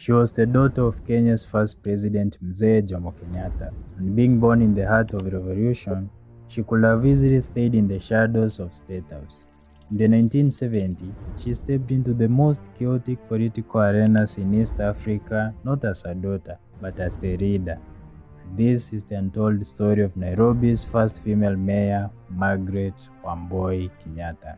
She was the daughter of Kenya's first president Mzee Jomo Kenyatta, and being born in the heart of revolution, she could have easily stayed in the shadows of State House. In the 1970s, she stepped into the most chaotic political arenas in East Africa, not as a daughter, but as the leader. And this is the untold story of Nairobi's first female mayor, Margaret Wambui Kenyatta.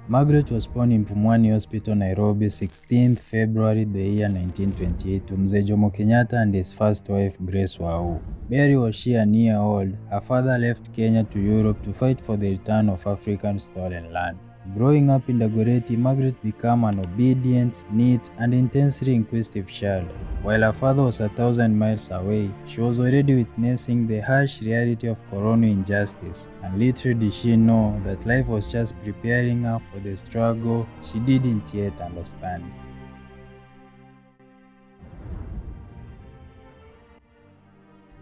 Margaret was born in Pumwani Hospital, Nairobi, 16th February the year 1928 to Mzee Jomo Kenyatta and his first wife, Grace Wau. Barely was she a year old, her father left Kenya to Europe to fight for the return of African stolen land. Growing up in Dagoretti, Margaret became an obedient, neat, and intensely inquisitive child. While her father was 1,000 miles away, she was already witnessing the harsh reality of colonial injustice, and little did she know that life was just preparing her for the struggle she didn't yet understand.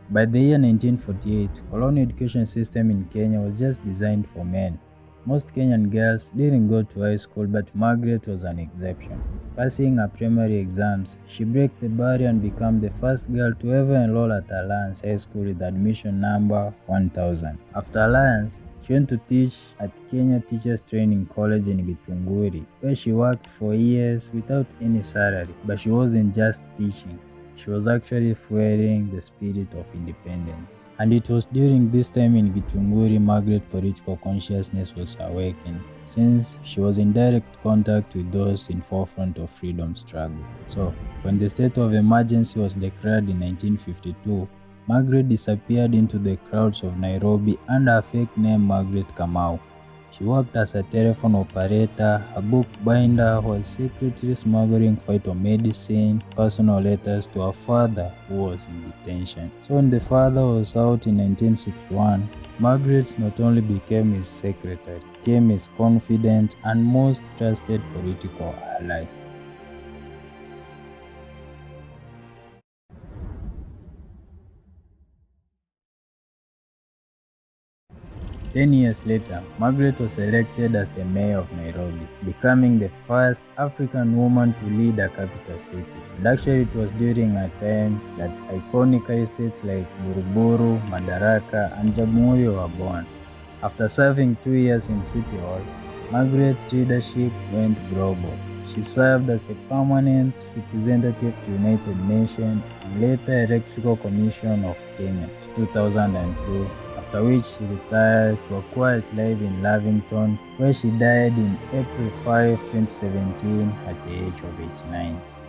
By the year 1948, colonial education system in Kenya was just designed for men. Most Kenyan girls didn't go to high school, but Margaret was an exception. Passing her primary exams, she broke the barrier and became the first girl to ever enroll at Alliance High School with admission number 1000. After Alliance, she went to teach at Kenya Teachers Training College in Kapenguria, where she worked for years without any salary. But she wasn't just teaching. She was actually fueling the spirit of independence. And it was during this time in Gitunguri Margaret's political consciousness was awakened, since she was in direct contact with those in forefront of freedom struggle. So, when the state of emergency was declared in 1952, Margaret disappeared into the crowds of Nairobi under a fake name Margaret Kamau. She worked as a telephone operator, a book binder, while secretly smuggling phytomedicine, personal letters to her father who was in detention. So when the father was out in 1961, Margaret not only became his secretary, became his confident and most trusted political ally. 10 years later, Margaret was elected as the Mayor of Nairobi, becoming the first African woman to lead a capital city. And actually, it was during her time that iconic estates like Buruburu, Madaraka, and Jamhuri were born. After serving 2 years in City Hall, Margaret's leadership went global. She served as the permanent representative to United Nations and later Electoral Commission of Kenya to 2002, after which she retired to a quiet life in Lavington, where she died in April 5, 2017 at the age of 89.